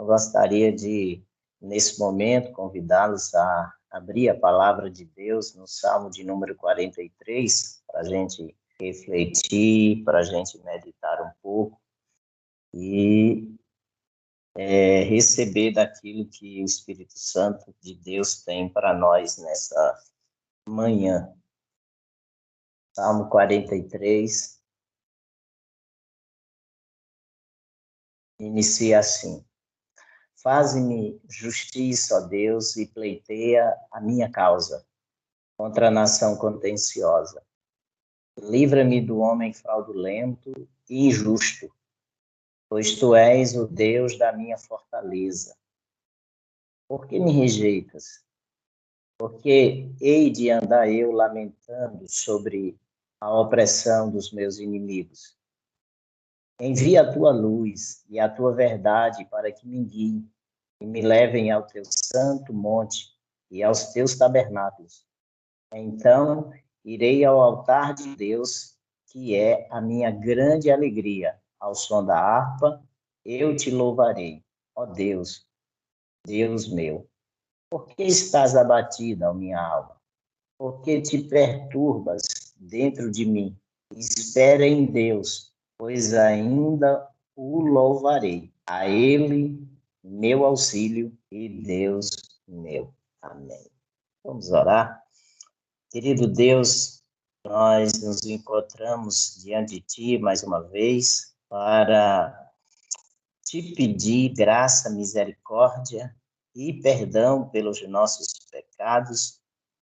Eu gostaria de, nesse momento, convidá-los a abrir a palavra de Deus no Salmo de número 43, para a gente refletir, para a gente meditar um pouco e receber daquilo que o Espírito Santo de Deus tem para nós nessa manhã. Salmo 43 inicia assim: Faze-me justiça, ó Deus, e pleiteia a minha causa contra a nação contenciosa. Livra-me do homem fraudulento e injusto, pois tu és o Deus da minha fortaleza. Por que me rejeitas? Porque hei de andar eu lamentando sobre a opressão dos meus inimigos. Envia a tua luz e a tua verdade para que me guiem e me levem ao teu santo monte e aos teus tabernáculos. Então irei ao altar de Deus, que é a minha grande alegria. Ao som da harpa, eu te louvarei, ó Deus, Deus meu. Por que estás abatida, ó minha alma? Por que te perturbas dentro de mim? Espera em Deus, pois ainda o louvarei. A Ele, meu auxílio e Deus meu. Amém. Vamos orar? Querido Deus, nós nos encontramos diante de Ti mais uma vez para te pedir graça, misericórdia e perdão pelos nossos pecados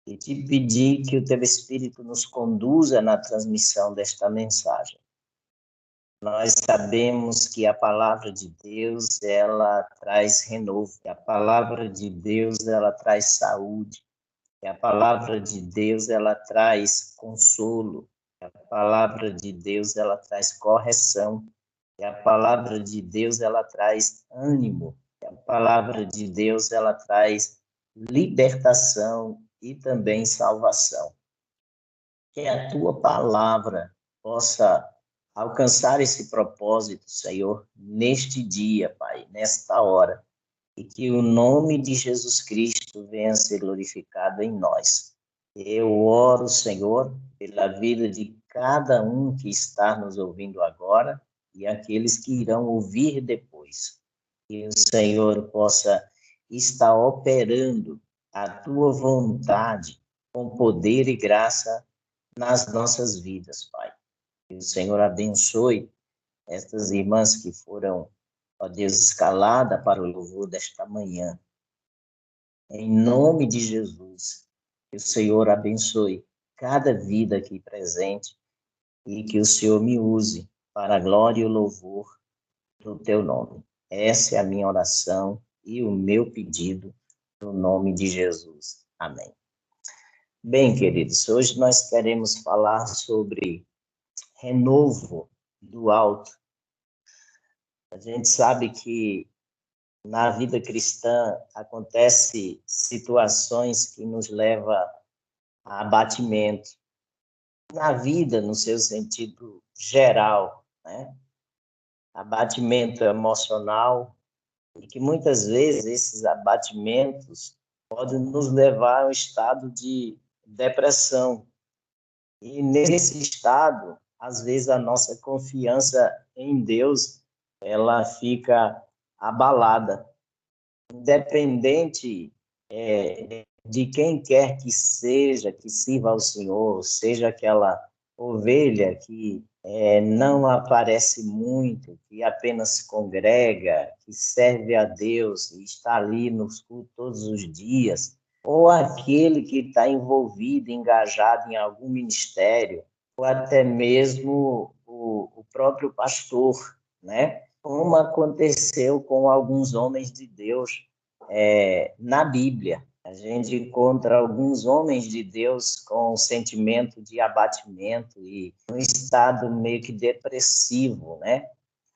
e te pedir que o Teu Espírito nos conduza na transmissão desta mensagem. Nós sabemos que a palavra de Deus, ela traz renovo, que a palavra de Deus, ela traz saúde, que a palavra de Deus, ela traz consolo, que a palavra de Deus, ela traz correção, que a palavra de Deus, ela traz ânimo, que a palavra de Deus, ela traz libertação e também salvação. Que a tua palavra possa alcançar esse propósito, Senhor, neste dia, Pai, nesta hora, e que o nome de Jesus Cristo venha a ser glorificado em nós. Eu oro, Senhor, pela vida de cada um que está nos ouvindo agora e aqueles que irão ouvir depois. Que o Senhor possa estar operando a tua vontade com poder e graça nas nossas vidas, Pai. Que o Senhor abençoe estas irmãs que foram, ó Deus, escaladas para o louvor desta manhã. Em nome de Jesus, que o Senhor abençoe cada vida aqui presente e que o Senhor me use para a glória e o louvor do teu nome. Essa é a minha oração e o meu pedido no nome de Jesus. Amém. Bem, queridos, hoje nós queremos falar sobre renovo do alto. A gente sabe que na vida cristã acontece situações que nos levam a abatimento. Na vida, no seu sentido geral, né? Abatimento emocional, e que muitas vezes esses abatimentos podem nos levar a um estado de depressão. E nesse estado, às vezes a nossa confiança em Deus, ela fica abalada. Independente de quem quer que seja, que sirva ao Senhor, seja aquela ovelha que não aparece muito, que apenas se congrega, que serve a Deus e está ali nos cultos todos os dias, ou aquele que está envolvido, engajado em algum ministério, ou até mesmo o próprio pastor, né? Como aconteceu com alguns homens de Deus na Bíblia. A gente encontra alguns homens de Deus com um sentimento de abatimento e um estado meio que depressivo, né?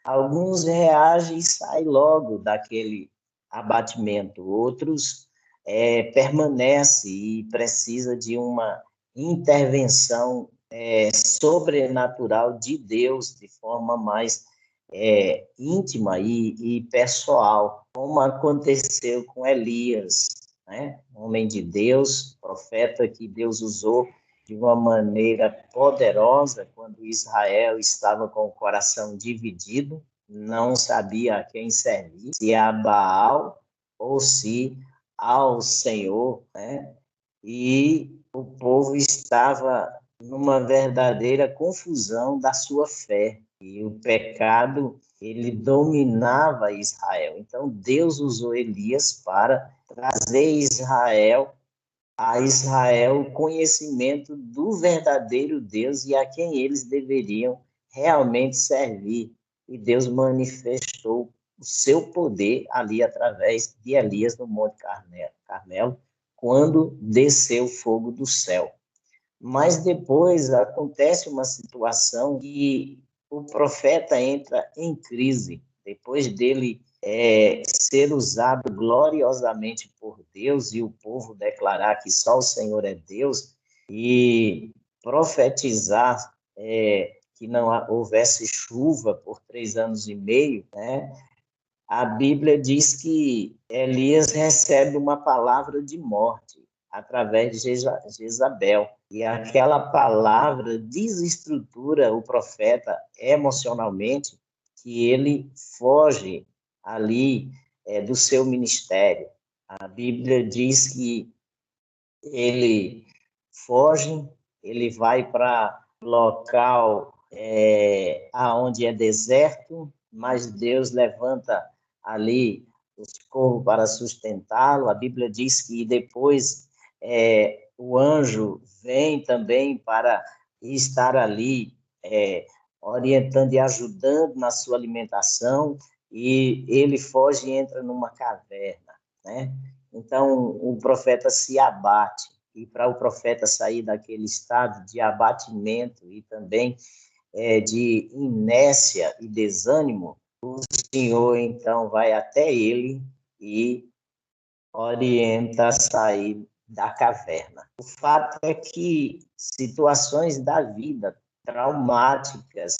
Alguns reagem e saem logo daquele abatimento, outros permanecem e precisam de uma intervenção sobrenatural de Deus de forma mais íntima e pessoal. como aconteceu com Elias, né? Homem de Deus, profeta que Deus usou de uma maneira poderosa quando Israel estava com o coração dividido, não sabia a quem servir, se a Baal ou se ao Senhor, né? E o povo estava numa verdadeira confusão da sua fé. E o pecado, ele dominava Israel. Então, Deus usou Elias para trazer a Israel o conhecimento do verdadeiro Deus e a quem eles deveriam realmente servir. E Deus manifestou o seu poder ali através de Elias no Monte Carmelo, quando desceu fogo do céu. Mas depois acontece uma situação que o profeta entra em crise, depois dele ser usado gloriosamente por Deus e o povo declarar que só o Senhor é Deus e profetizar que não houvesse chuva por 3 anos e meio, né? A Bíblia diz que Elias recebe uma palavra de morte através de Jezabel. E aquela palavra desestrutura o profeta emocionalmente, que ele foge ali do seu ministério. A Bíblia diz que ele foge, ele vai para local aonde é deserto, mas Deus levanta ali os corvos para sustentá-lo. A Bíblia diz que depois o anjo vem também para estar ali orientando e ajudando na sua alimentação, e ele foge e entra numa caverna, né? Então, o profeta se abate, e para o profeta sair daquele estado de abatimento e também de inércia e desânimo, o Senhor, então, vai até ele e orienta a sair da caverna. O fato é que situações da vida traumáticas,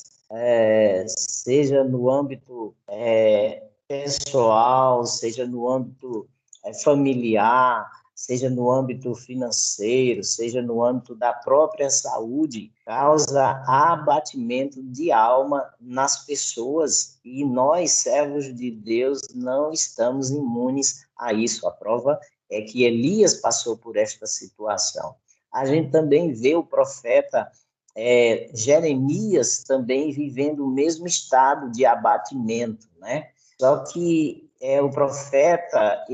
seja no âmbito pessoal, seja no âmbito familiar, seja no âmbito financeiro, seja no âmbito da própria saúde, causa abatimento de alma nas pessoas, e nós, servos de Deus, não estamos imunes a isso. A prova é que Elias passou por esta situação. A gente também vê o profeta Jeremias também vivendo o mesmo estado de abatimento, né? Só que o profeta,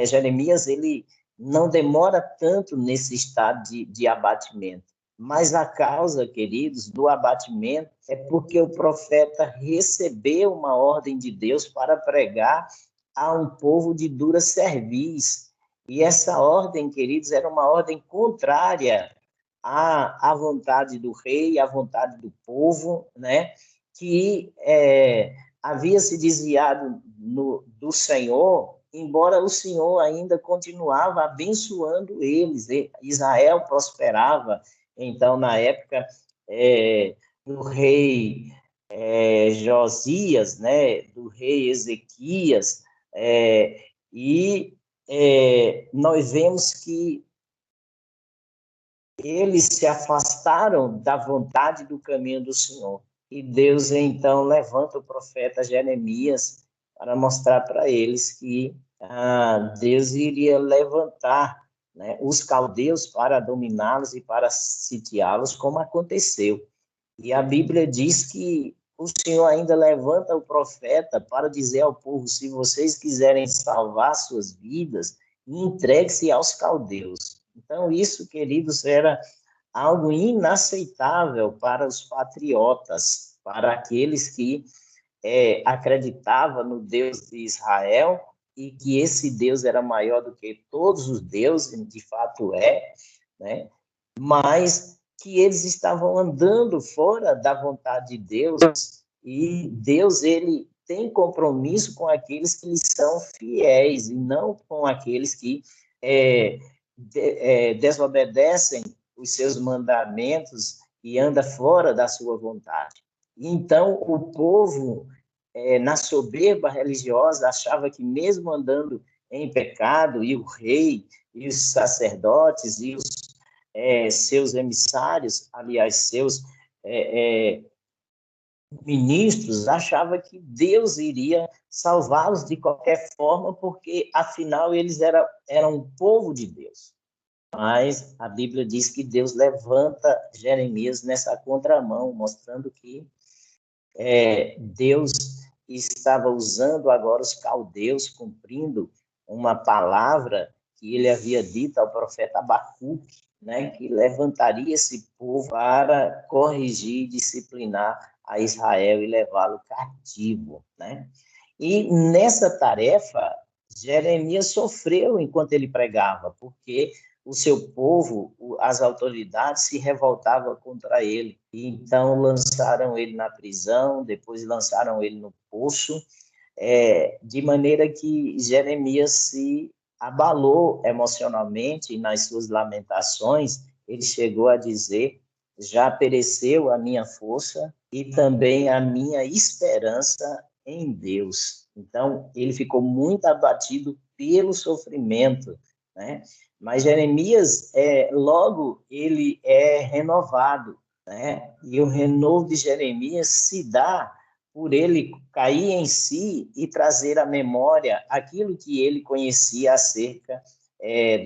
Jeremias, ele não demora tanto nesse estado de abatimento. Mas a causa, queridos, do abatimento é porque o profeta recebeu uma ordem de Deus para pregar a um povo de dura cerviz. E essa ordem, queridos, era uma ordem contrária à vontade do rei, à vontade do povo, né? Que havia se desviado do Senhor, embora o Senhor ainda continuava abençoando eles. Israel prosperava, então, na época do rei Josias, né, do rei Ezequias, e nós vemos que eles se afastaram da vontade do caminho do Senhor. E Deus, então, levanta o profeta Jeremias para mostrar para eles que Deus iria levantar, né, os caldeus para dominá-los e para sitiá-los, como aconteceu. E a Bíblia diz que o Senhor ainda levanta o profeta para dizer ao povo: se vocês quiserem salvar suas vidas, entregue-se aos caldeus. Então, isso, queridos, era algo inaceitável para os patriotas, para aqueles que acreditavam no Deus de Israel e que esse Deus era maior do que todos os deuses, de fato né? Mas que eles estavam andando fora da vontade de Deus, e Deus, ele tem compromisso com aqueles que lhe são fiéis e não com aqueles que desobedecem os seus mandamentos e anda fora da sua vontade. Então, o povo na soberba religiosa, achava que mesmo andando em pecado, e o rei, e os sacerdotes, e os seus emissários, aliás, seus ministros, achava que Deus iria salvá-los de qualquer forma, porque, afinal, eles eram um povo de Deus. Mas a Bíblia diz que Deus levanta Jeremias nessa contramão, mostrando que Deus estava usando agora os caldeus, cumprindo uma palavra que ele havia dito ao profeta Abacuque, né, que levantaria esse povo para corrigir, disciplinar a Israel e levá-lo cativo, né? E nessa tarefa, Jeremias sofreu enquanto ele pregava, porque o seu povo, as autoridades se revoltavam contra ele. E então lançaram ele na prisão, depois lançaram ele no poço, de maneira que Jeremias se abalou emocionalmente, e nas suas lamentações ele chegou a dizer: já pereceu a minha força e também a minha esperança em Deus. Então ele ficou muito abatido pelo sofrimento, né? Mas Jeremias, logo ele é renovado, né? E o renovo de Jeremias se dá por ele cair em si e trazer à memória aquilo que ele conhecia acerca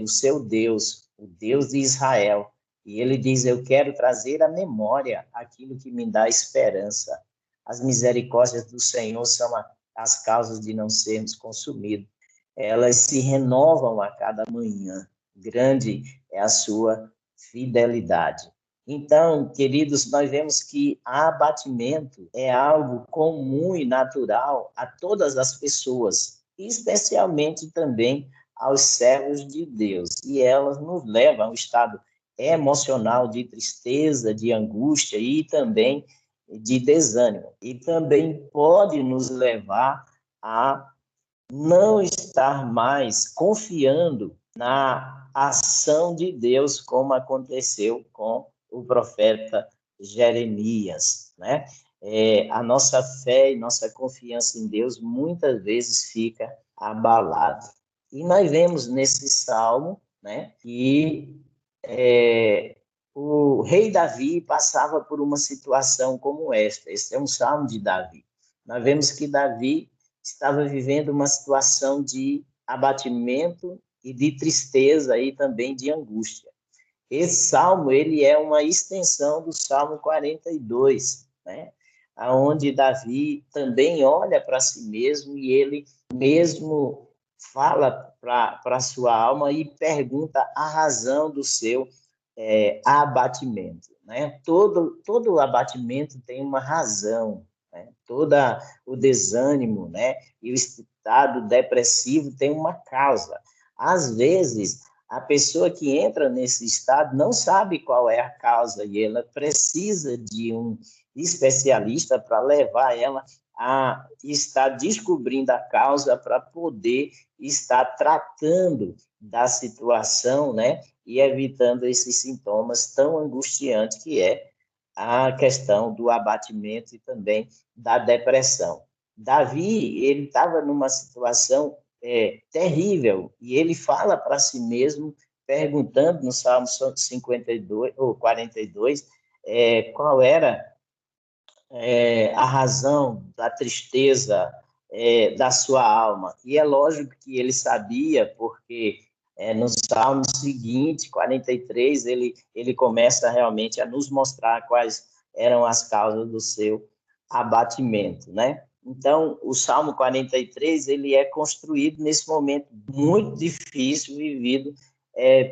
do seu Deus, o Deus de Israel. E ele diz: eu quero trazer à memória aquilo que me dá esperança. As misericórdias do Senhor são as causas de não sermos consumidos. Elas se renovam a cada manhã. Grande é a sua fidelidade. Então, queridos, nós vemos que abatimento é algo comum e natural a todas as pessoas, especialmente também aos servos de Deus. E elas nos levam a um estado emocional de tristeza, de angústia e também de desânimo. E também pode nos levar a não estar mais confiando na ação de Deus, como aconteceu com o profeta Jeremias, né? A nossa fé e nossa confiança em Deus muitas vezes fica abalada. E nós vemos nesse salmo, né, que o rei Davi passava por uma situação como esta. Este é um salmo de Davi. Nós vemos que Davi estava vivendo uma situação de abatimento e de tristeza e também de angústia. Esse salmo, ele é uma extensão do Salmo 42, né? Onde Davi também olha para si mesmo e ele mesmo fala para a sua alma e pergunta a razão do seu abatimento, né? Todo abatimento tem uma razão, né? Todo o desânimo, né? E o estado depressivo tem uma causa. Às vezes, a pessoa que entra nesse estado não sabe qual é a causa e ela precisa de um especialista para levar ela a estar descobrindo a causa para poder estar tratando da situação, né? E evitando esses sintomas tão angustiantes que é a questão do abatimento e também da depressão. Davi, ele estava numa situação terrível, e ele fala para si mesmo, perguntando no Salmo 52, ou 42, qual era a razão da tristeza da sua alma. E é lógico que ele sabia, porque no Salmo seguinte, 43, ele começa realmente a nos mostrar quais eram as causas do seu abatimento, né? Então, o Salmo 43, ele é construído nesse momento muito difícil vivido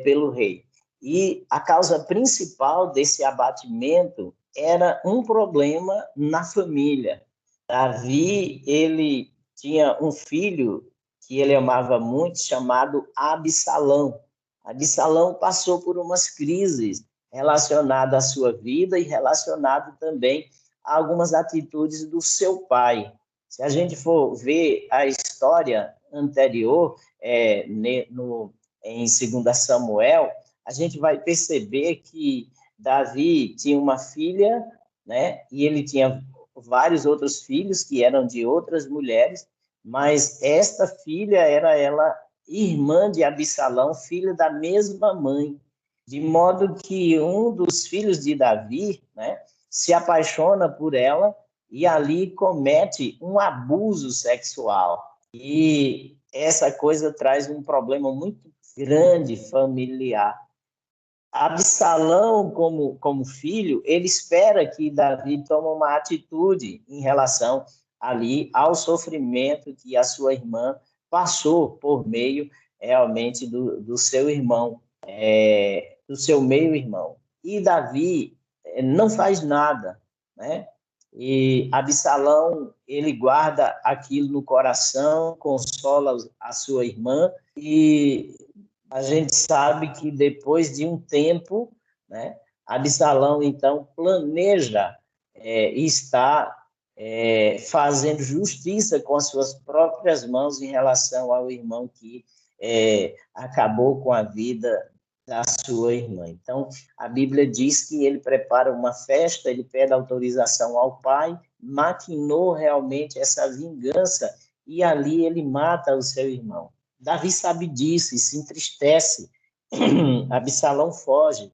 pelo rei. E a causa principal desse abatimento era um problema na família. Davi, ele tinha um filho que ele amava muito, chamado Absalão. Absalão passou por umas crises relacionadas à sua vida e relacionado também a algumas atitudes do seu pai. Se a gente for ver a história anterior, em 2 Samuel, a gente vai perceber que Davi tinha uma filha, né? E ele tinha vários outros filhos que eram de outras mulheres, mas esta filha era ela irmã de Absalão, filha da mesma mãe, de modo que um dos filhos de Davi, né, se apaixona por ela e ali comete um abuso sexual. E essa coisa traz um problema muito grande familiar. Absalão, como filho, ele espera que Davi tome uma atitude em relação ali ao sofrimento que a sua irmã passou por meio realmente do seu irmão, do seu meio-irmão. E Davi não faz nada, né? E Absalão, ele guarda aquilo no coração, consola a sua irmã e a gente sabe que depois de um tempo, né, Absalão, então, planeja e está fazendo justiça com as suas próprias mãos em relação ao irmão que acabou com a vida da sua irmã. Então, a Bíblia diz que ele prepara uma festa, ele pede autorização ao pai, maquinou realmente essa vingança e ali ele mata o seu irmão. Davi sabe disso e se entristece. Absalão foge.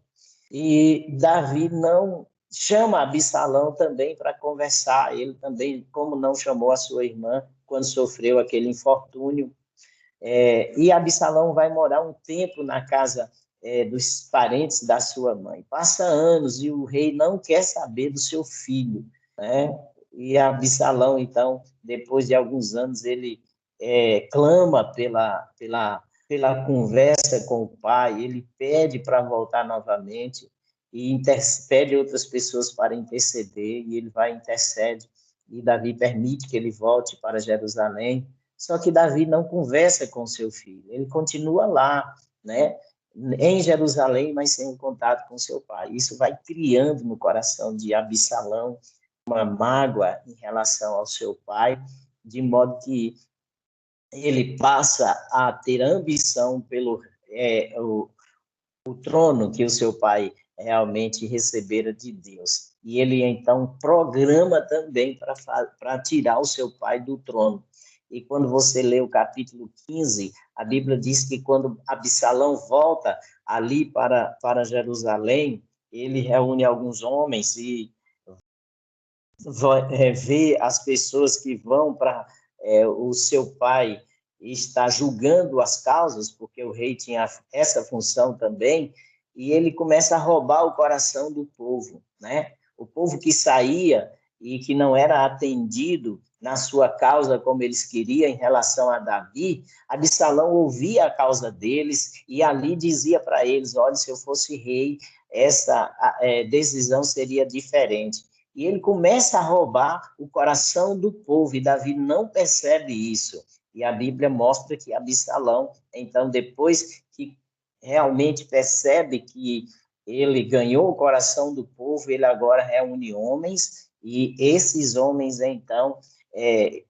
E Davi não chama Absalão também para conversar. Ele também, como não chamou a sua irmã quando sofreu aquele infortúnio. E Absalão vai morar um tempo na casa dos parentes da sua mãe. Passa anos e o rei não quer saber do seu filho, né? E Absalão, então, depois de alguns anos, ele clama pela conversa com o pai, ele pede para voltar novamente e pede outras pessoas para interceder, e ele vai e intercede, e Davi permite que ele volte para Jerusalém. Só que Davi não conversa com seu filho, ele continua lá, né, em Jerusalém, mas sem contato com seu pai. Isso vai criando no coração de Absalão uma mágoa em relação ao seu pai, de modo que ele passa a ter ambição pelo o trono que o seu pai realmente recebera de Deus. E ele, então, programa também para tirar o seu pai do trono. E quando você lê o capítulo 15, a Bíblia diz que quando Absalão volta ali para Jerusalém, ele reúne alguns homens e vê as pessoas que vão para o seu pai está julgando as causas, porque o rei tinha essa função também, e ele começa a roubar o coração do povo, né? O povo que saía e que não era atendido na sua causa como eles queriam em relação a Davi, Absalão ouvia a causa deles e ali dizia para eles, olha, se eu fosse rei, essa decisão seria diferente. E ele começa a roubar o coração do povo, e Davi não percebe isso. E a Bíblia mostra que Absalão, então, depois que realmente percebe que ele ganhou o coração do povo, ele agora reúne homens, e esses homens, então,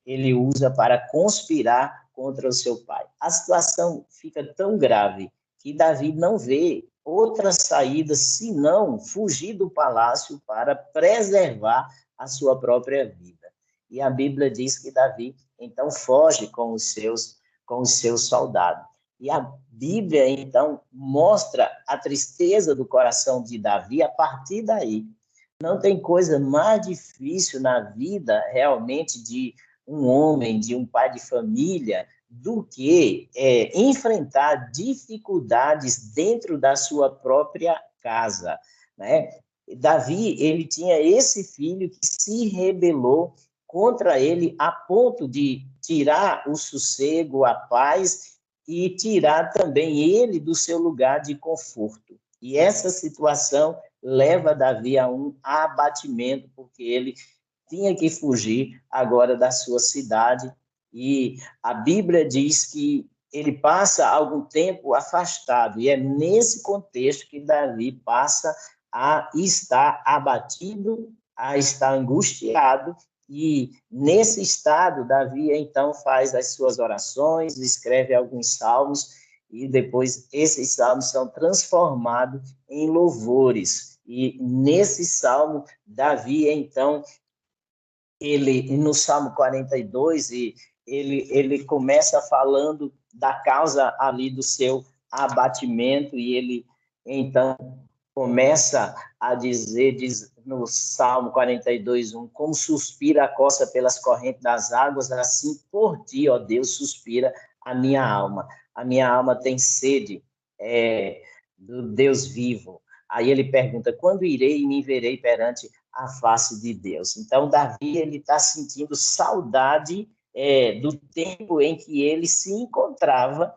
ele usa para conspirar contra o seu pai. A situação fica tão grave que Davi não vê outra saída senão fugir do palácio para preservar a sua própria vida. E a Bíblia diz que Davi então foge com os seus soldados. E a Bíblia então mostra a tristeza do coração de Davi a partir daí. Não tem coisa mais difícil na vida realmente de um homem, de um pai de família, do que enfrentar dificuldades dentro da sua própria casa, né? Davi, ele tinha esse filho que se rebelou contra ele a ponto de tirar o sossego, a paz e tirar também ele do seu lugar de conforto. E essa situação leva Davi a um abatimento, porque ele tinha que fugir agora da sua cidade. E a Bíblia diz que ele passa algum tempo afastado, e é nesse contexto que Davi passa a estar abatido, a estar angustiado, e nesse estado, Davi então faz as suas orações, escreve alguns salmos, e depois esses salmos são transformados em louvores. E nesse salmo, Davi então ele no Salmo 42, ele começa falando da causa ali do seu abatimento, e ele, então, começa a dizer, diz no Salmo 42, 1, como suspira a costa pelas correntes das águas, assim por ti, ó Deus, suspira a minha alma. A minha alma tem sede do Deus vivo. Aí ele pergunta, quando irei e me verei perante a face de Deus? Então, Davi, ele está sentindo saudade do tempo em que ele se encontrava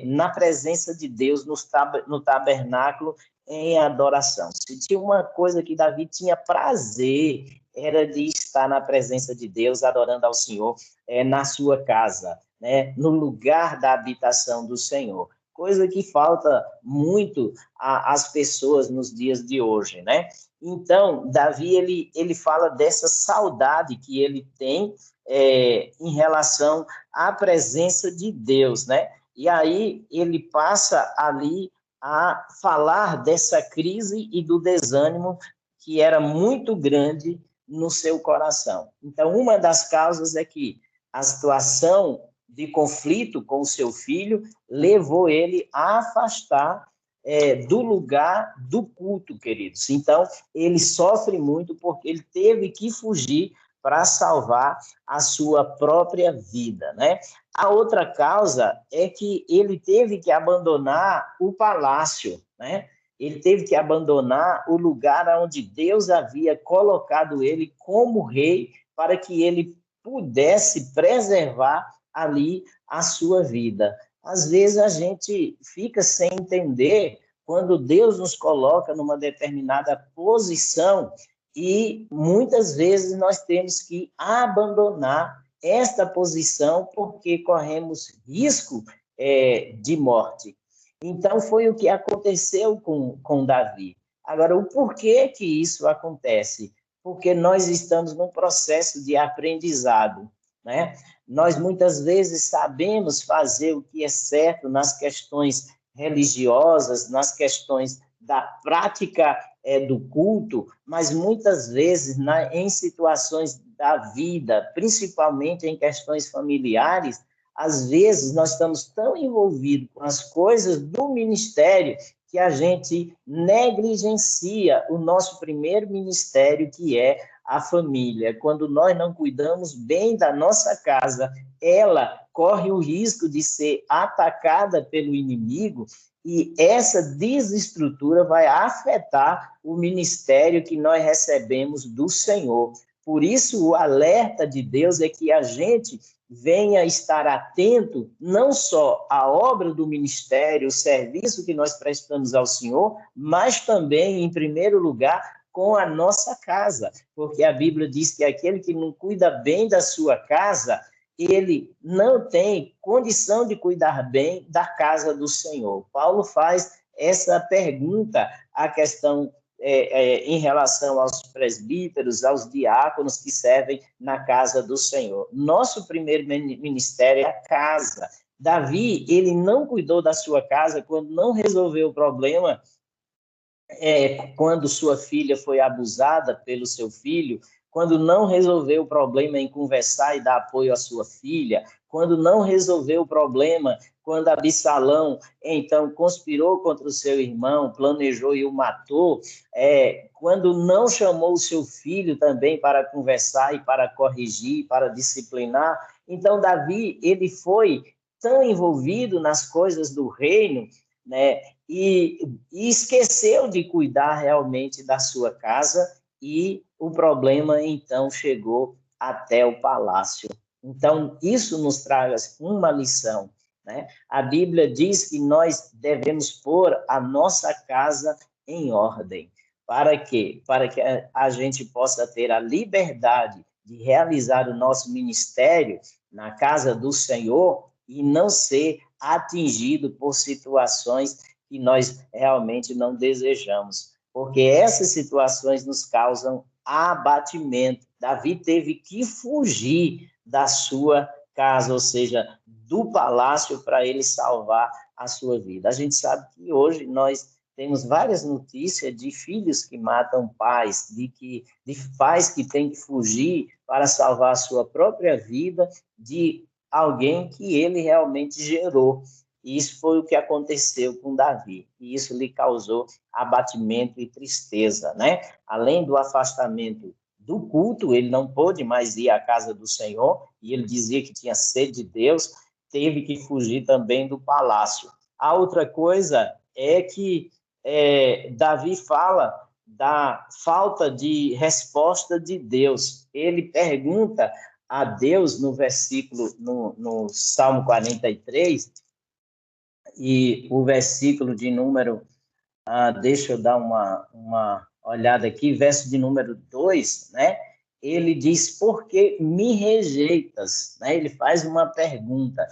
na presença de Deus, no tabernáculo, em adoração. Se tinha uma coisa que Davi tinha prazer, era de estar na presença de Deus, adorando ao Senhor, na sua casa, né, no lugar da habitação do Senhor. Coisa que falta muito às pessoas nos dias de hoje, né? Então, Davi, ele fala dessa saudade que ele tem em relação à presença de Deus, né? E aí ele passa ali a falar dessa crise e do desânimo que era muito grande no seu coração. Então, uma das causas é que a situação de conflito com o seu filho levou ele a afastar do lugar do culto, queridos. Então, ele sofre muito porque ele teve que fugir para salvar a sua própria vida, né? A outra causa é que ele teve que abandonar o palácio, né? Ele teve que abandonar o lugar onde Deus havia colocado ele como rei para que ele pudesse preservar ali a sua vida. Às vezes a gente fica sem entender quando Deus nos coloca numa determinada posição e muitas vezes nós temos que abandonar esta posição porque corremos risco de morte. Então, foi o que aconteceu com Davi. Agora, o porquê que isso acontece? Porque nós estamos num processo de aprendizado, né? Nós, muitas vezes, sabemos fazer o que é certo nas questões religiosas, nas questões da prática do culto, mas muitas vezes em situações da vida, principalmente em questões familiares, às vezes nós estamos tão envolvidos com as coisas do ministério que a gente negligencia o nosso primeiro ministério, que é a família. Quando nós não cuidamos bem da nossa casa, ela corre o risco de ser atacada pelo inimigo, e essa desestrutura vai afetar o ministério que nós recebemos do Senhor. Por isso, o alerta de Deus é que a gente venha estar atento não só à obra do ministério, o serviço que nós prestamos ao Senhor, mas também, em primeiro lugar, com a nossa casa, porque a Bíblia diz que aquele que não cuida bem da sua casa, ele não tem condição de cuidar bem da casa do Senhor. Paulo faz essa pergunta à questão em relação aos presbíteros, aos diáconos que servem na casa do Senhor. Nosso primeiro ministério é a casa. Davi, ele não cuidou da sua casa quando não resolveu o problema, quando sua filha foi abusada pelo seu filho, quando não resolveu o problema em conversar e dar apoio à sua filha, quando não resolveu o problema, quando Absalão, então, conspirou contra o seu irmão, planejou e o matou, quando não chamou o seu filho também para conversar e para corrigir, para disciplinar. Então, Davi, ele foi tão envolvido nas coisas do reino, né, e esqueceu de cuidar realmente da sua casa, e o problema, então, chegou até o palácio. Então, isso nos traz uma lição, né? A Bíblia diz que nós devemos pôr a nossa casa em ordem. Para quê? Para que a gente possa ter a liberdade de realizar o nosso ministério na casa do Senhor e não ser atingido por situações que nós realmente não desejamos, porque essas situações nos causam abatimento. Davi teve que fugir da sua casa, ou seja, do palácio, para ele salvar a sua vida. A gente sabe que hoje nós temos várias notícias de filhos que matam pais, de pais que têm que fugir para salvar a sua própria vida de alguém que ele realmente gerou. E isso foi o que aconteceu com Davi, e isso lhe causou abatimento e tristeza, né? Além do afastamento do culto, ele não pôde mais ir à casa do Senhor, e ele dizia que tinha sede de Deus, teve que fugir também do palácio. A outra coisa é que Davi fala da falta de resposta de Deus. Ele pergunta a Deus no versículo, no Salmo 43, e o versículo de número, deixa eu dar uma olhada aqui, verso de número 2, né? Ele diz, por que me rejeitas? Né? Ele faz uma pergunta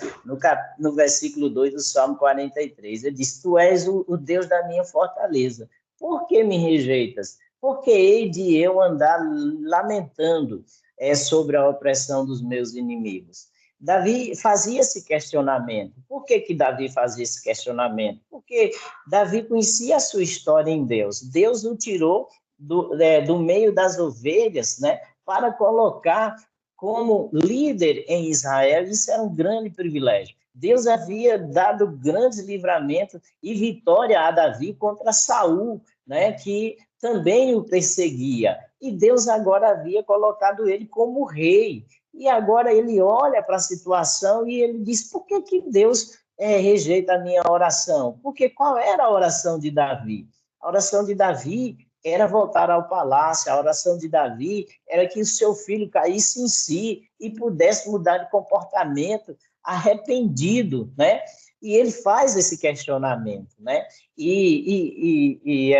no versículo 2 do Salmo 43. Ele diz, tu és o Deus da minha fortaleza. Por que me rejeitas? Porque hei de eu andar lamentando sobre a opressão dos meus inimigos. Davi fazia esse questionamento. Por que Davi fazia esse questionamento? Porque Davi conhecia a sua história em Deus. Deus o tirou do meio das ovelhas, né, para colocar como líder em Israel. Isso era um grande privilégio. Deus havia dado grandes livramentos e vitória a Davi contra Saul, né, que também o perseguia. E Deus agora havia colocado ele como rei. E agora ele olha para a situação e ele diz, por que Deus rejeita a minha oração? Porque qual era a oração de Davi? A oração de Davi era voltar ao palácio, a oração de Davi era que o seu filho caísse em si e pudesse mudar de comportamento arrependido, né? E ele faz esse questionamento, né? E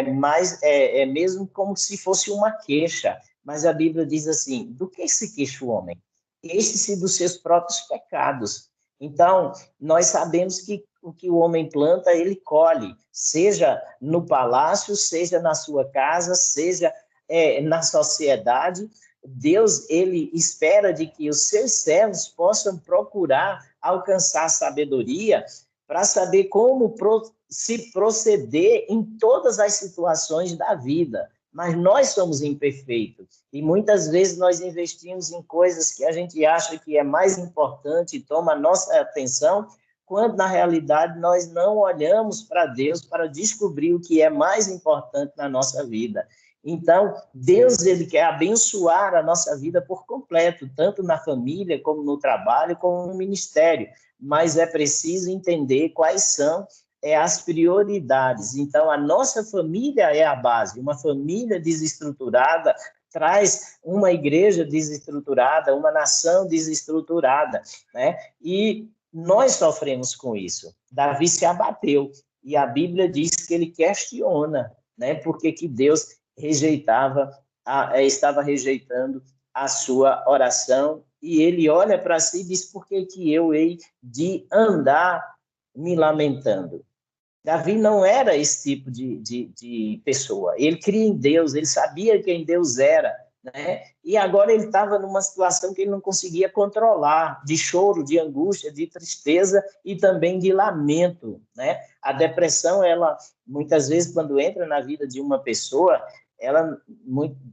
é mesmo como se fosse uma queixa, mas a Bíblia diz assim, do que se queixa o homem? Queixe-se dos seus próprios pecados. Então, nós sabemos que o que o homem planta, ele colhe, seja no palácio, seja na sua casa, seja na sociedade. Deus, ele espera de que os seus servos possam procurar alcançar sabedoria para saber como se proceder em todas as situações da vida. Mas nós somos imperfeitos e muitas vezes nós investimos em coisas que a gente acha que é mais importante e toma a nossa atenção, quando na realidade nós não olhamos para Deus para descobrir o que é mais importante na nossa vida. Então, Deus, ele quer abençoar a nossa vida por completo, tanto na família, como no trabalho, como no ministério, mas é preciso entender quais são as prioridades. Então, a nossa família é a base. Uma família desestruturada traz uma igreja desestruturada, uma nação desestruturada, né? E nós sofremos com isso. Davi se abateu, e a Bíblia diz que ele questiona, né? Por que Deus estava rejeitando a sua oração, e ele olha para si e diz, por que eu hei de andar me lamentando? Davi não era esse tipo de pessoa. Ele cria em Deus, ele sabia quem Deus era, né? E agora ele estava numa situação que ele não conseguia controlar, de choro, de angústia, de tristeza e também de lamento, né? A depressão, ela, muitas vezes, quando entra na vida de uma pessoa, ela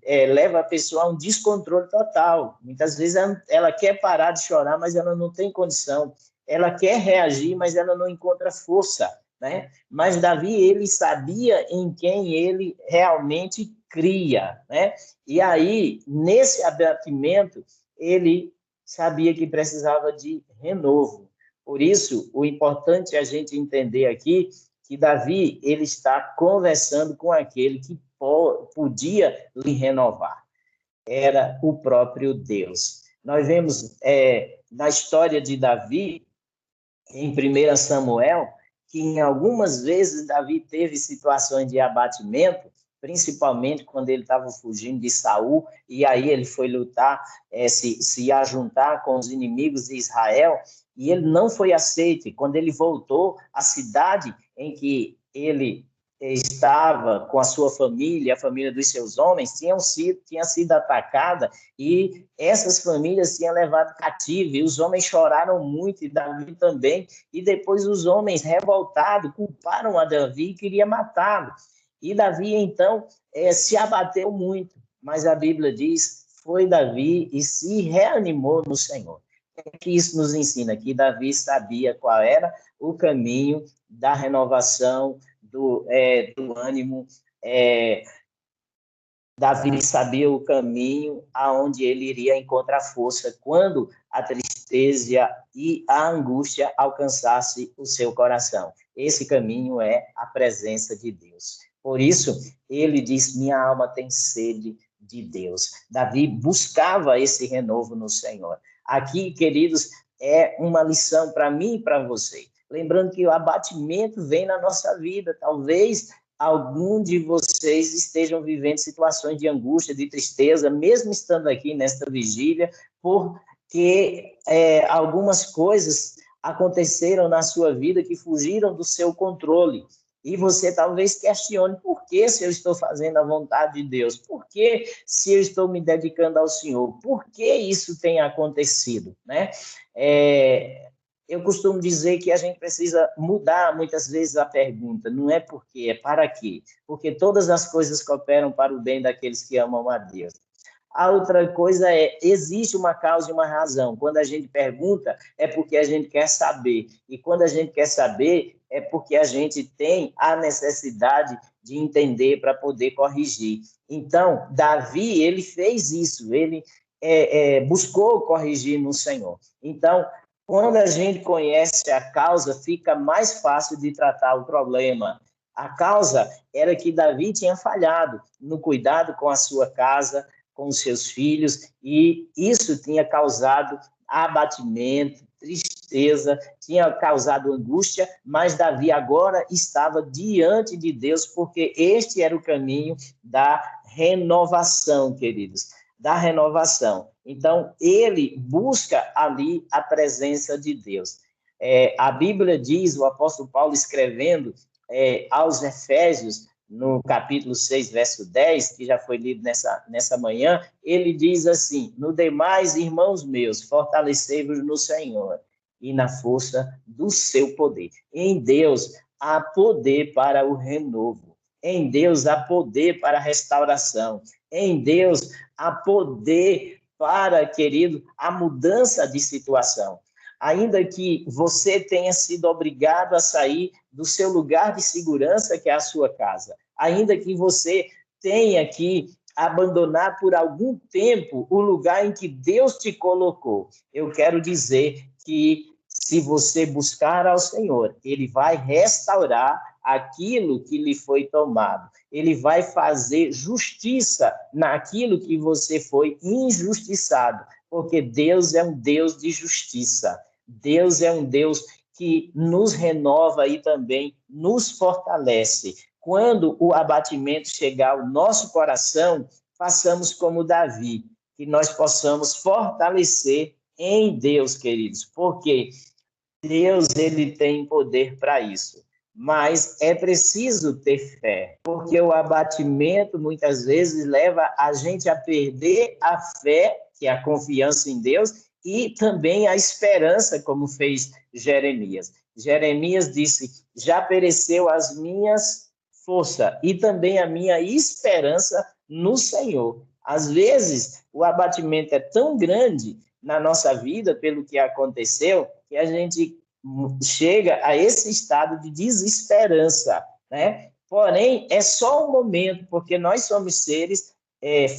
leva a pessoa a um descontrole total. Muitas vezes ela quer parar de chorar, mas ela não tem condição. Ela quer reagir, mas ela não encontra força, né? Mas Davi, ele sabia em quem ele realmente cria, né? E aí, nesse abatimento, ele sabia que precisava de renovo. Por isso, o importante é a gente entender aqui que Davi, ele está conversando com aquele que podia lhe renovar. Era o próprio Deus. Nós vemos na história de Davi, em 1 Samuel, que em algumas vezes Davi teve situações de abatimento, principalmente quando ele estava fugindo de Saul, e aí ele foi lutar, se ajuntar com os inimigos de Israel, e ele não foi aceito. E quando ele voltou à cidade em que ele estava com a sua família, a família dos seus homens, tinha sido atacada e essas famílias tinham levado cativo, e os homens choraram muito, e Davi também, e depois os homens revoltados culparam a Davi e queriam matá-lo. E Davi, então, se abateu muito, mas a Bíblia diz, foi Davi e se reanimou no Senhor. O que isso nos ensina? Que Davi sabia qual era o caminho da renovação, do ânimo. Davi sabia o caminho aonde ele iria encontrar força quando a tristeza e a angústia alcançasse o seu coração. Esse caminho é a presença de Deus. Por isso, ele diz, minha alma tem sede de Deus. Davi buscava esse renovo no Senhor. Aqui, queridos, é uma lição para mim e para você. Lembrando que o abatimento vem na nossa vida. Talvez algum de vocês estejam vivendo situações de angústia, de tristeza, mesmo estando aqui nesta vigília, porque algumas coisas aconteceram na sua vida que fugiram do seu controle. E você talvez questione, por que se eu estou fazendo a vontade de Deus? Por que se eu estou me dedicando ao Senhor? Por que isso tem acontecido? Né? Eu costumo dizer que a gente precisa mudar muitas vezes a pergunta, não é por quê, é para quê? Porque todas as coisas cooperam para o bem daqueles que amam a Deus. A outra coisa existe uma causa e uma razão. Quando a gente pergunta, é porque a gente quer saber. E quando a gente quer saber, é porque a gente tem a necessidade de entender para poder corrigir. Então, Davi, ele fez isso, ele buscou corrigir no Senhor. Então, quando a gente conhece a causa, fica mais fácil de tratar o problema. A causa era que Davi tinha falhado no cuidado com a sua casa, com os seus filhos, e isso tinha causado abatimento, tristeza, tinha causado angústia, mas Davi agora estava diante de Deus, porque este era o caminho da renovação, queridos, da renovação. Então, ele busca ali a presença de Deus. A Bíblia diz, o apóstolo Paulo escrevendo aos Efésios, no capítulo 6, verso 10, que já foi lido nessa manhã, ele diz assim, no demais, irmãos meus, fortalecei-vos no Senhor e na força do seu poder. Em Deus há poder para o renovo. Em Deus há poder para a restauração. Em Deus há poder para, querido, a mudança de situação. Ainda que você tenha sido obrigado a sair do seu lugar de segurança, que é a sua casa, ainda que você tenha que abandonar por algum tempo o lugar em que Deus te colocou, eu quero dizer que se você buscar ao Senhor, Ele vai restaurar aquilo que lhe foi tomado. Ele vai fazer justiça naquilo que você foi injustiçado, porque Deus é um Deus de justiça. Deus é um Deus que nos renova e também nos fortalece. Quando o abatimento chegar ao nosso coração, façamos como Davi, que nós possamos fortalecer em Deus, queridos, porque Deus ele tem poder para isso. Mas é preciso ter fé, porque o abatimento muitas vezes leva a gente a perder a fé, que é a confiança em Deus, e também a esperança, como fez Jeremias. Jeremias disse, já pereceu as minhas forças e também a minha esperança no Senhor. Às vezes, o abatimento é tão grande na nossa vida, pelo que aconteceu, que a gente chega a esse estado de desesperança, né? Porém, é só um momento, porque nós somos seres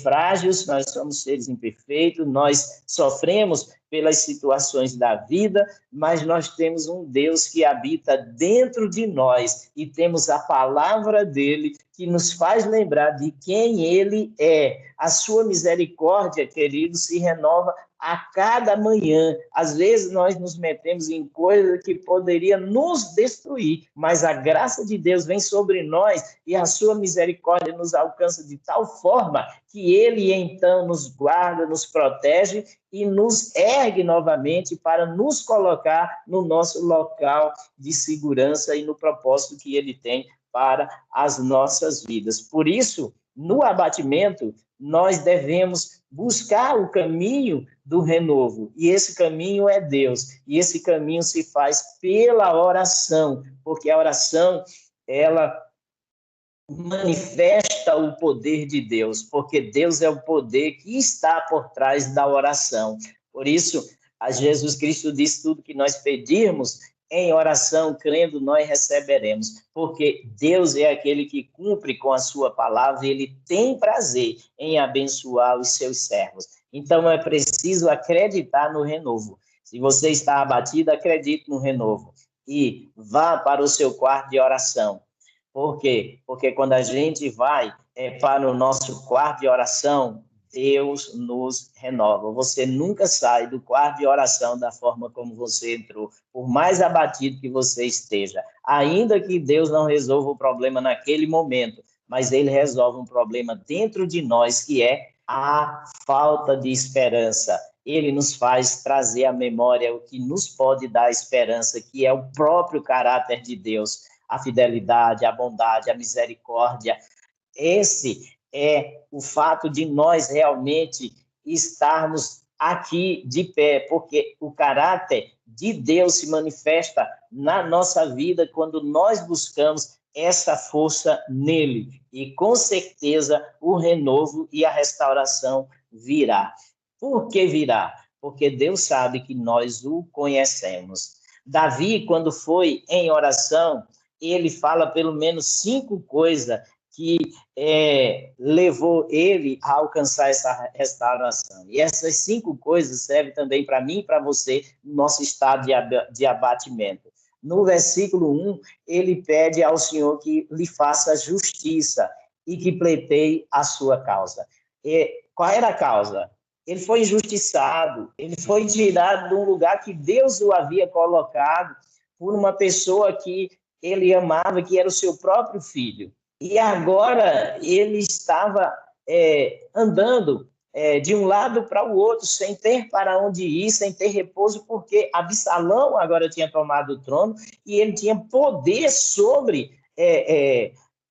frágeis, nós somos seres imperfeitos, nós sofremos pelas situações da vida, mas nós temos um Deus que habita dentro de nós e temos a palavra dele que nos faz lembrar de quem ele é. A sua misericórdia, querido, se renova a cada manhã. Às vezes nós nos metemos em coisas que poderiam nos destruir, mas a graça de Deus vem sobre nós e a sua misericórdia nos alcança de tal forma que ele então nos guarda, nos protege e nos ergue novamente para nos colocar no nosso local de segurança e no propósito que ele tem para as nossas vidas. Por isso, no abatimento, nós devemos buscar o caminho do renovo, e esse caminho é Deus, e esse caminho se faz pela oração, porque a oração, ela manifesta o poder de Deus, porque Deus é o poder que está por trás da oração. Por isso, a Jesus Cristo diz: tudo que nós pedirmos em oração, crendo, nós receberemos, porque Deus é aquele que cumpre com a sua palavra e ele tem prazer em abençoar os seus servos. Então, é preciso acreditar no renovo. Se você está abatido, acredite no renovo e vá para o seu quarto de oração. Por quê? Porque quando a gente vai para o nosso quarto de oração, Deus nos renova. Você nunca sai do quarto de oração da forma como você entrou, por mais abatido que você esteja. Ainda que Deus não resolva o problema naquele momento, mas ele resolve um problema dentro de nós, que é a falta de esperança. Ele nos faz trazer à memória o que nos pode dar esperança, que é o próprio caráter de Deus, a fidelidade, a bondade, a misericórdia. Esse é o fato de nós realmente estarmos aqui de pé, porque o caráter de Deus se manifesta na nossa vida quando nós buscamos essa força nele. E com certeza o renovo e a restauração virá. Por que virá? Porque Deus sabe que nós o conhecemos. Davi, quando foi em oração, ele fala pelo menos 5 coisas que levou ele a alcançar essa restauração. E essas 5 coisas servem também para mim e para você, no nosso estado de abatimento. No versículo 1, ele pede ao Senhor que lhe faça justiça e que pleiteie a sua causa. E qual era a causa? Ele foi injustiçado, ele foi tirado de um lugar que Deus o havia colocado por uma pessoa que ele amava, que era o seu próprio filho. E agora ele estava andando de um lado para o outro, sem ter para onde ir, sem ter repouso, porque Absalão agora tinha tomado o trono e ele tinha poder sobre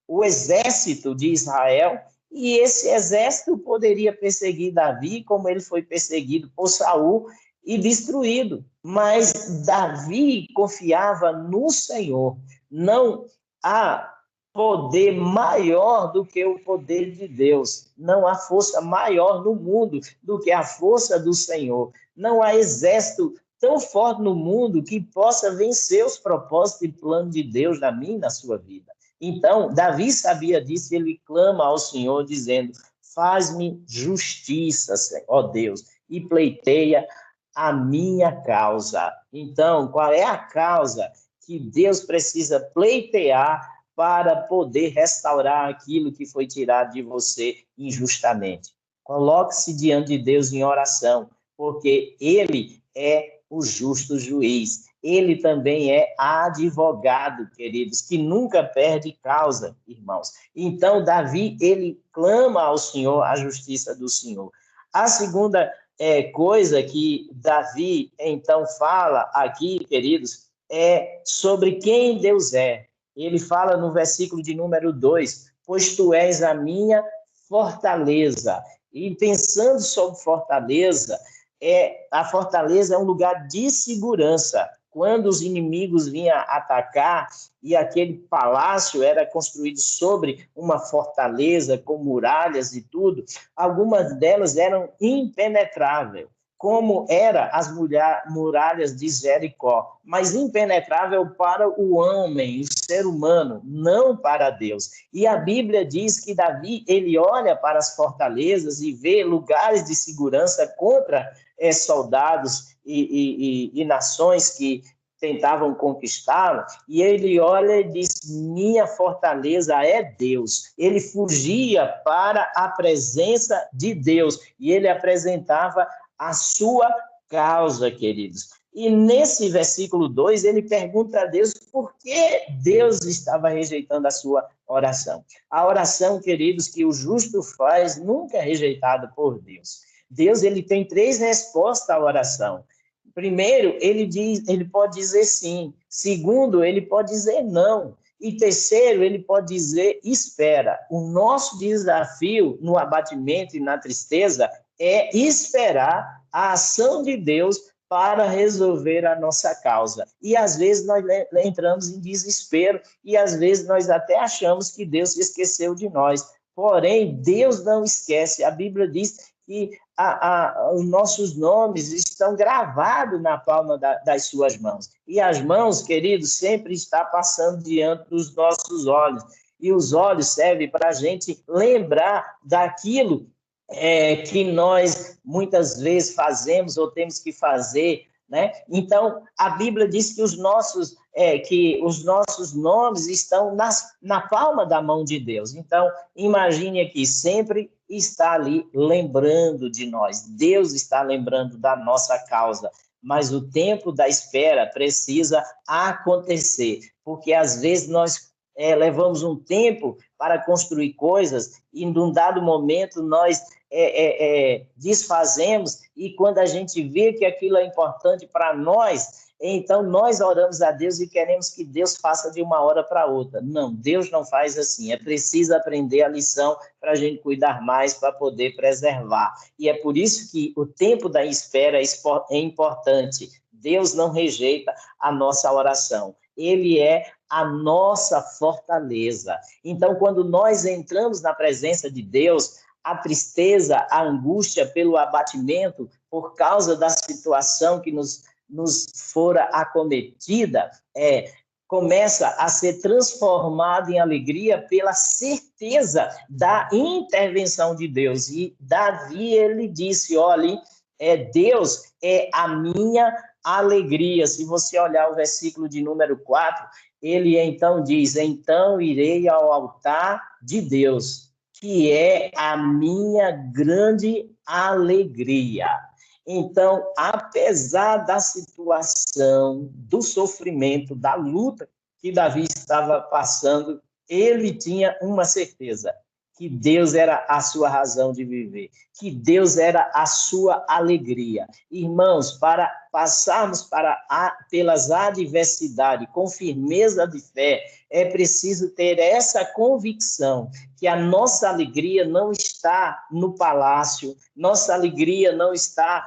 o exército de Israel, e esse exército poderia perseguir Davi, como ele foi perseguido por Saul e destruído. Mas Davi confiava no Senhor. Não há poder maior do que o poder de Deus. Não há força maior no mundo do que a força do Senhor. Não há exército tão forte no mundo que possa vencer os propósitos e planos de Deus na minha e na sua vida. Então, Davi sabia disso, ele clama ao Senhor dizendo: faz-me justiça, ó Deus, e pleiteia a minha causa. Então, qual é a causa que Deus precisa pleitear para poder restaurar aquilo que foi tirado de você injustamente? Coloque-se diante de Deus em oração, porque Ele é o justo juiz. Ele também é advogado, queridos, que nunca perde causa, irmãos. Então, Davi, ele clama ao Senhor a justiça do Senhor. A segunda coisa que Davi, então, fala aqui, queridos, é sobre quem Deus é. Ele fala no versículo de número 2, pois tu és a minha fortaleza. E pensando sobre fortaleza, a fortaleza é um lugar de segurança. Quando os inimigos vinham atacar, e aquele palácio era construído sobre uma fortaleza com muralhas e tudo, algumas delas eram impenetráveis, como eram as muralhas de Jericó, mas impenetrável para o homem, o ser humano, não para Deus. E a Bíblia diz que Davi, ele olha para as fortalezas e vê lugares de segurança contra soldados e nações que tentavam conquistá-lo, e ele olha e diz: minha fortaleza é Deus. Ele fugia para a presença de Deus, e ele apresentava a sua causa, queridos. E nesse versículo 2, ele pergunta a Deus por que Deus estava rejeitando a sua oração. A oração, queridos, que o justo faz nunca é rejeitada por Deus. Deus, ele tem 3 respostas à oração. Primeiro, ele pode dizer sim. Segundo, ele pode dizer não. E terceiro, ele pode dizer, espera. O nosso desafio no abatimento e na tristeza é esperar a ação de Deus para resolver a nossa causa. E às vezes nós entramos em desespero e às vezes nós até achamos que Deus se esqueceu de nós. Porém, Deus não esquece. A Bíblia diz que os nossos nomes estão gravados na palma das suas mãos. E as mãos, queridos, sempre está passando diante dos nossos olhos. E os olhos servem para a gente lembrar daquilo que nós muitas vezes fazemos ou temos que fazer, né? Então, a Bíblia diz que os nossos nomes estão na palma da mão de Deus. Então, imagine aqui, sempre está ali lembrando de nós. Deus está lembrando da nossa causa. Mas o tempo da espera precisa acontecer, porque às vezes nós levamos um tempo para construir coisas e, num dado momento, nós desfazemos, e quando a gente vê que aquilo é importante para nós, então nós oramos a Deus e queremos que Deus faça de uma hora para outra. Não, Deus não faz assim. É preciso aprender a lição para a gente cuidar mais, para poder preservar. E é por isso que o tempo da espera é importante. Deus não rejeita a nossa oração. Ele é a nossa fortaleza. Então, quando nós entramos na presença de Deus, a tristeza, a angústia pelo abatimento, por causa da situação que nos fora acometida, começa a ser transformada em alegria pela certeza da intervenção de Deus. E Davi, ele disse, olha, Deus é a minha alegria. Se você olhar o versículo de número 4, ele então diz, então irei ao altar de Deus, que é a minha grande alegria. Então, apesar da situação, do sofrimento, da luta que Davi estava passando, ele tinha uma certeza, que Deus era a sua razão de viver, que Deus era a sua alegria. Irmãos, para passarmos pelas adversidades com firmeza de fé, é preciso ter essa convicção que a nossa alegria não está no palácio, nossa alegria não está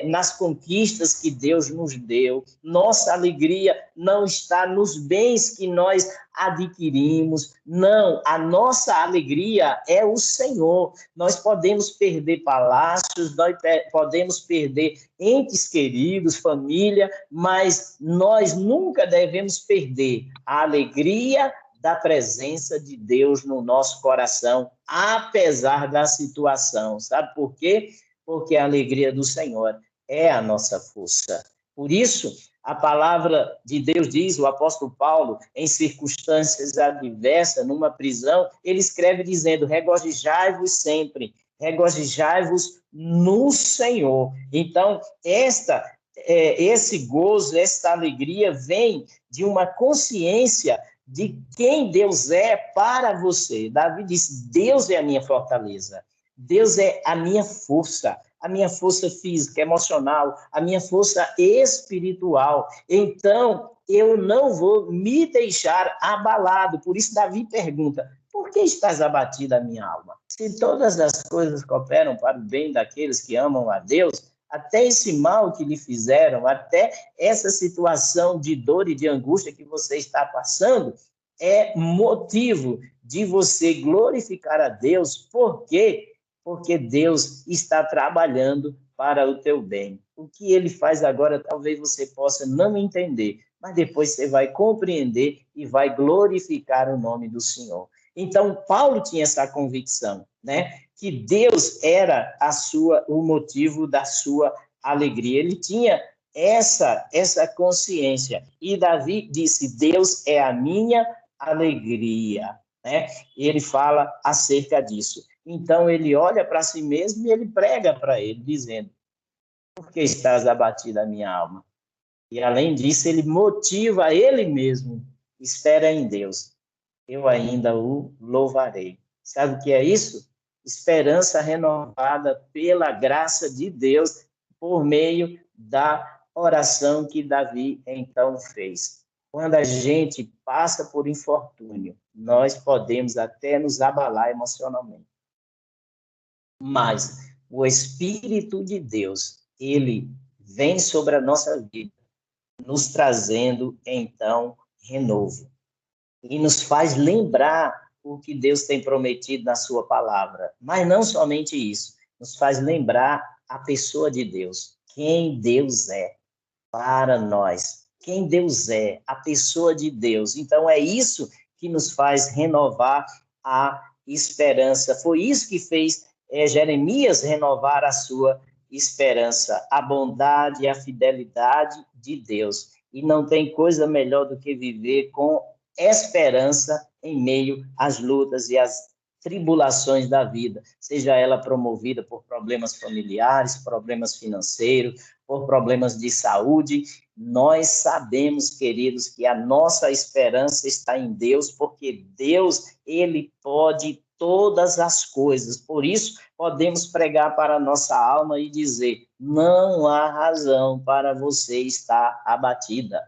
nas conquistas que Deus nos deu, nossa alegria não está nos bens que nós adquirimos, não, a nossa alegria é o Senhor. Nós podemos perder palácios, nós podemos perder entes queridos, família, mas nós nunca devemos perder a alegria da presença de Deus no nosso coração, apesar da situação. Sabe por quê? Porque a alegria do Senhor é a nossa força. Por isso, a palavra de Deus diz, o apóstolo Paulo, em circunstâncias adversas, numa prisão, ele escreve dizendo, regozijai-vos sempre, regozijai-vos no Senhor. Então, esse gozo, essa alegria vem de uma consciência de quem Deus é para você. Davi disse, Deus é a minha fortaleza, Deus é a minha força física, emocional, a minha força espiritual. Então, eu não vou me deixar abalado. Por isso, Davi pergunta, por que estás abatida a minha alma? Se todas as coisas cooperam para o bem daqueles que amam a Deus, até esse mal que lhe fizeram, até essa situação de dor e de angústia que você está passando, é motivo de você glorificar a Deus. Por quê? Porque Deus está trabalhando para o teu bem. O que ele faz agora, talvez você possa não entender, mas depois você vai compreender e vai glorificar o nome do Senhor. Então, Paulo tinha essa convicção, né? Que Deus era o motivo da sua alegria. Ele tinha essa consciência. E Davi disse, Deus é a minha alegria, né? E ele fala acerca disso. Então, ele olha para si mesmo e ele prega para ele, dizendo, por que estás abatida a minha alma? E, além disso, ele motiva ele mesmo, espera em Deus, eu ainda o louvarei. Sabe o que é isso? Esperança renovada pela graça de Deus, por meio da oração que Davi então fez. Quando a gente passa por infortúnio, nós podemos até nos abalar emocionalmente. Mas o Espírito de Deus, ele vem sobre a nossa vida, nos trazendo, então, renovo. E nos faz lembrar o que Deus tem prometido na sua palavra. Mas não somente isso, nos faz lembrar a pessoa de Deus, quem Deus é para nós, quem Deus é, a pessoa de Deus. Então, é isso que nos faz renovar a esperança. Foi isso que fez Jeremias renovar a sua esperança, a bondade e a fidelidade de Deus. E não tem coisa melhor do que viver com esperança em meio às lutas e às tribulações da vida, seja ela promovida por problemas familiares, problemas financeiros, por problemas de saúde. Nós sabemos, queridos, que a nossa esperança está em Deus, porque Deus, ele pode todas as coisas. Por isso, podemos pregar para a nossa alma e dizer: não há razão para você estar abatida.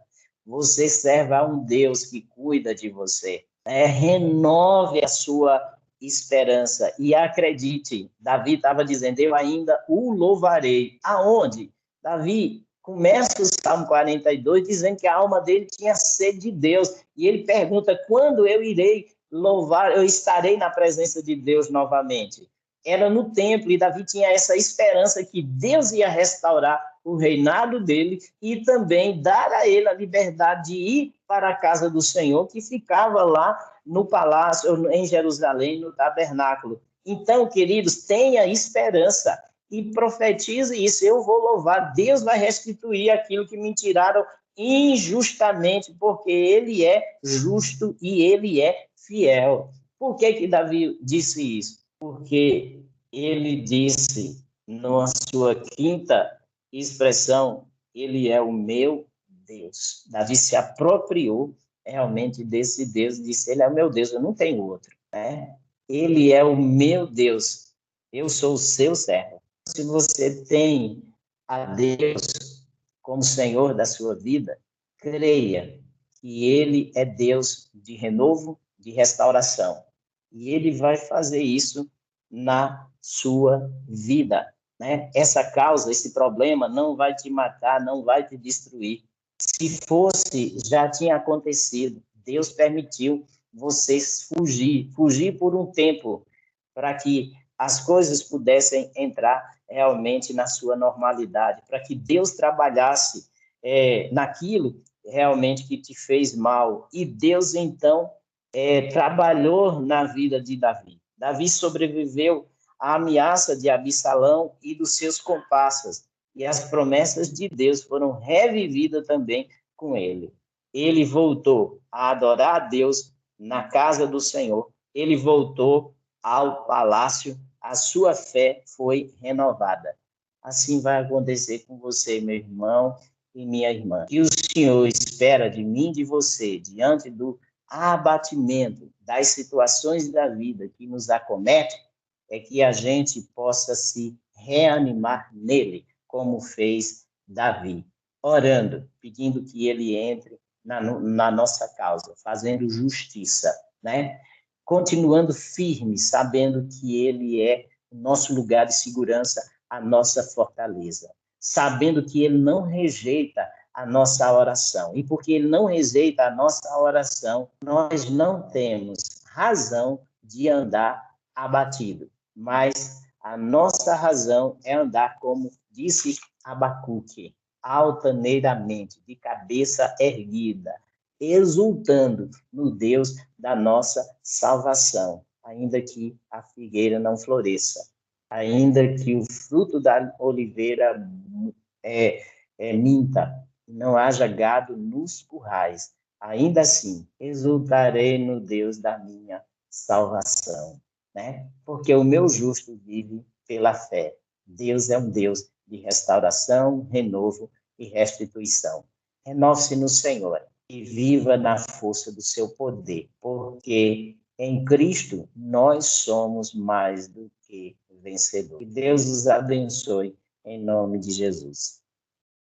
Você serve a um Deus que cuida de você. Renove a sua esperança e acredite. Davi estava dizendo: eu ainda o louvarei. Aonde? Davi começa o Salmo 42 dizendo que a alma dele tinha sede de Deus. E ele pergunta: quando eu irei louvar, eu estarei na presença de Deus novamente? Era no templo, e Davi tinha essa esperança que Deus ia restaurar o reinado dele e também dar a ele a liberdade de ir para a casa do Senhor, que ficava lá no palácio, em Jerusalém, no tabernáculo. Então, queridos, tenha esperança e profetize isso. Eu vou louvar, Deus vai restituir aquilo que me tiraram injustamente, porque ele é justo e ele é fiel. Por que Davi disse isso? Porque ele disse, na sua quinta expressão, ele é o meu Deus. Davi se apropriou realmente desse Deus, disse: ele é o meu Deus, eu não tenho outro. Né? Ele é o meu Deus, eu sou o seu servo. Se você tem a Deus como Senhor da sua vida, creia que ele é Deus de renovo, de restauração. E ele vai fazer isso na sua vida. Né? Essa causa, esse problema não vai te matar, não vai te destruir. Se fosse, já tinha acontecido. Deus permitiu vocês fugir por um tempo, para que as coisas pudessem entrar realmente na sua normalidade, para que Deus trabalhasse naquilo realmente que te fez mal. E Deus, então, trabalhou na vida de Davi. Davi sobreviveu à ameaça de Absalão e dos seus comparsas, e as promessas de Deus foram revividas também com ele. Ele voltou a adorar a Deus na casa do Senhor, ele voltou ao palácio, a sua fé foi renovada. Assim vai acontecer com você, meu irmão e minha irmã. E o Senhor espera de mim e de você, diante do abatimento das situações da vida que nos acomete, é que a gente possa se reanimar nele, como fez Davi, orando, pedindo que ele entre na nossa causa, fazendo justiça, né? Continuando firme, sabendo que ele é o nosso lugar de segurança, a nossa fortaleza, sabendo que ele não rejeita a nossa oração. E porque ele não rejeita a nossa oração, nós não temos razão de andar abatido. Mas a nossa razão é andar, como disse Abacuque, altaneiramente, de cabeça erguida, exultando no Deus da nossa salvação, ainda que a figueira não floresça, ainda que o fruto da oliveira minta, não haja gado nos currais, ainda assim exultarei no Deus da minha salvação, né? Porque o meu justo vive pela fé. Deus é um Deus de restauração, renovo e restituição. Renove-se no Senhor e viva na força do seu poder, porque em Cristo nós somos mais do que vencedores. Que Deus os abençoe em nome de Jesus.